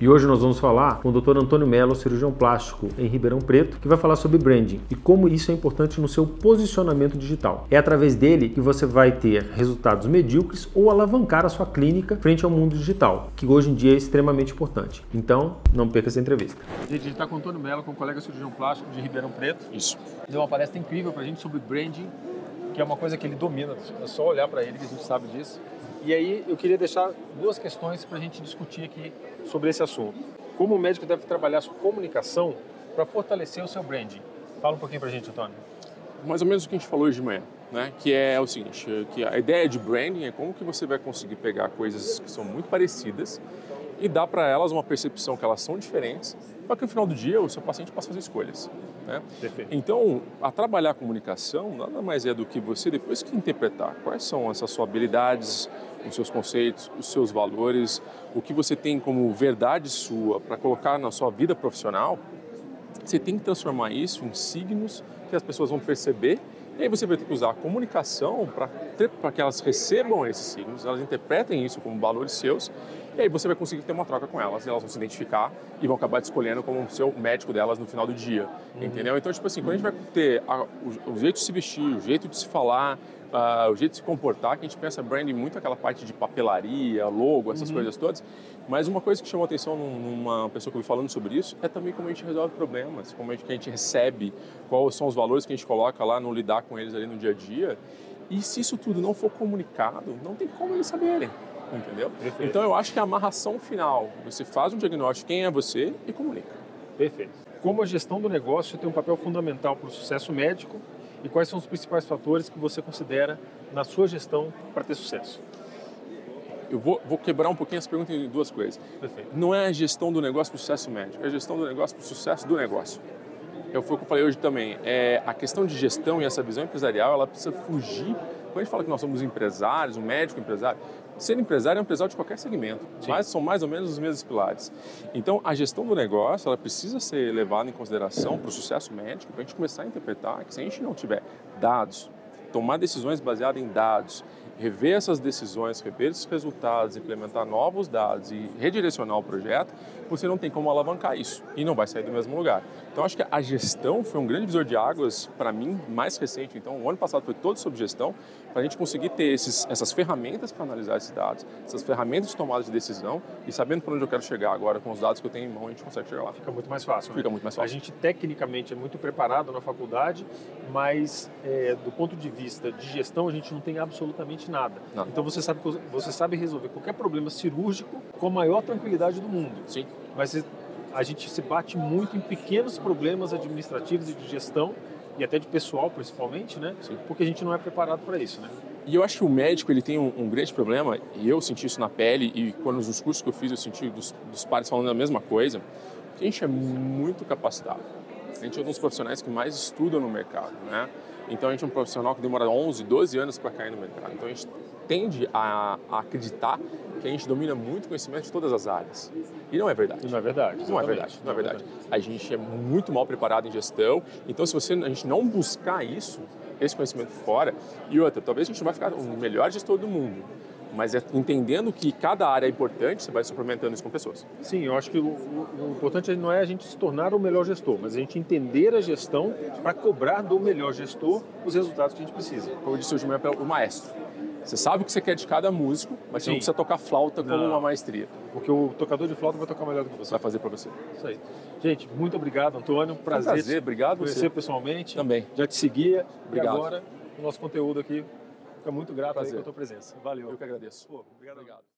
E hoje nós vamos falar com o Dr. Antônio Mello, cirurgião plástico em Ribeirão Preto, que vai falar sobre branding e como isso é importante no seu posicionamento digital. É através dele que você vai ter resultados medíocres ou alavancar a sua clínica frente ao mundo digital, que hoje em dia é extremamente importante. Então, não perca essa entrevista. Gente, a gente está com o Antônio Mello, com um colega cirurgião plástico de Ribeirão Preto. Isso. Deu uma palestra incrível para a gente sobre branding, que é uma coisa que ele domina, é só olhar para ele que a gente sabe disso. E aí eu queria deixar duas questões para a gente discutir aqui sobre esse assunto. Como o médico deve trabalhar a sua comunicação para fortalecer o seu branding? Fala um pouquinho para a gente, Antônio. Mais ou menos o que a gente falou hoje de manhã, né? Que é o seguinte, que a ideia de branding é como que você vai conseguir pegar coisas que são muito parecidas e dar para elas uma percepção que elas são diferentes, para que no final do dia o seu paciente possa fazer escolhas. Né? Perfeito. Então, a trabalhar a comunicação nada mais é do que você, depois que interpretar quais são essas suas habilidades, os seus conceitos, os seus valores, o que você tem como verdade sua para colocar na sua vida profissional, você tem que transformar isso em signos que as pessoas vão perceber. E aí você vai ter que usar a comunicação para que elas recebam esses signos, elas interpretem isso como valores seus, e aí você vai conseguir ter uma troca com elas, e elas vão se identificar e vão acabar te escolhendo como o seu médico delas no final do dia, entendeu? Então, tipo assim, quando a gente vai ter o jeito de se vestir, o jeito de se falar, o jeito de se comportar, que a gente pensa branding muito aquela parte de papelaria, logo, essas coisas todas, mas uma coisa que chamou a atenção numa pessoa que eu vi falando sobre isso é também como a gente resolve problemas, como é que a gente recebe, quais são os valores que a gente coloca lá no lidar com eles ali no dia a dia, e se isso tudo não for comunicado, não tem como eles saberem, entendeu? Perfeito. Então eu acho que a amarração final, você faz um diagnóstico de quem é você e comunica. Perfeito. Como a gestão do negócio tem um papel fundamental para o sucesso médico e quais são os principais fatores que você considera na sua gestão para ter sucesso? Eu vou quebrar um pouquinho essa pergunta em duas coisas. Perfeito. Não é a gestão do negócio para o sucesso médico, é a gestão do negócio para o sucesso do negócio. Foi o que eu falei hoje também. A questão de gestão e essa visão empresarial, ela precisa fugir. Quando a gente fala que nós somos empresários, um médico empresário, ser empresário é um empresário de qualquer segmento, mas são mais ou menos os mesmos pilares. Então, a gestão do negócio, ela precisa ser levada em consideração para o sucesso médico, para a gente começar a interpretar que se a gente não tiver dados, tomar decisões baseadas em dados, rever essas decisões, rever esses resultados, implementar novos dados e redirecionar o projeto, você não tem como alavancar isso e não vai sair do mesmo lugar. Então, acho que a gestão foi um grande divisor de águas para mim, mais recente. Então, o ano passado foi todo sobre gestão, para a gente conseguir ter essas ferramentas para analisar esses dados, essas ferramentas de tomada de decisão e sabendo para onde eu quero chegar agora, com os dados que eu tenho em mão, a gente consegue chegar lá. Fica muito mais fácil, né? Fica muito mais fácil. A gente tecnicamente é muito preparado na faculdade, mas do ponto de vista de gestão a gente não tem absolutamente nada. Então você sabe resolver qualquer problema cirúrgico com a maior tranquilidade do mundo. Sim. Mas a gente se bate muito em pequenos problemas administrativos e de gestão e até de pessoal principalmente, né? Sim. Porque a gente não é preparado para isso, né? E eu acho que o médico ele tem um grande problema, e eu senti isso na pele, e quando nos cursos que eu fiz eu senti dos pares falando a mesma coisa, que a gente é muito capacitado. A gente é um dos profissionais que mais estudam no mercado, né? Então a gente é um profissional que demora 11, 12 anos para cair no mercado. Então a gente tende a acreditar que a gente domina muito conhecimento de todas as áreas. E não é verdade. Não é verdade. Não é verdade. Não é verdade. A gente é muito mal preparado em gestão. Então se a gente não buscar isso, esse conhecimento fora, e outra, talvez a gente não vai ficar o melhor gestor do mundo, mas é entendendo que cada área é importante, você vai suplementando isso com pessoas. Sim, eu acho que o importante não é a gente se tornar o melhor gestor, mas a gente entender a gestão para cobrar do melhor gestor os resultados que a gente precisa. Como eu disse hoje de manhã para o maestro. Você sabe o que você quer de cada músico, mas você não precisa tocar flauta como uma maestria. Porque o tocador de flauta vai tocar melhor do que você. Vai fazer para você. Isso aí. Gente, muito obrigado, Antônio. Prazer, obrigado conhecer você. pessoalmente. Também. Já te seguia. Obrigado. E agora, o nosso conteúdo aqui. Fica muito grato aí com a tua presença. Valeu. Eu que agradeço. Obrigado.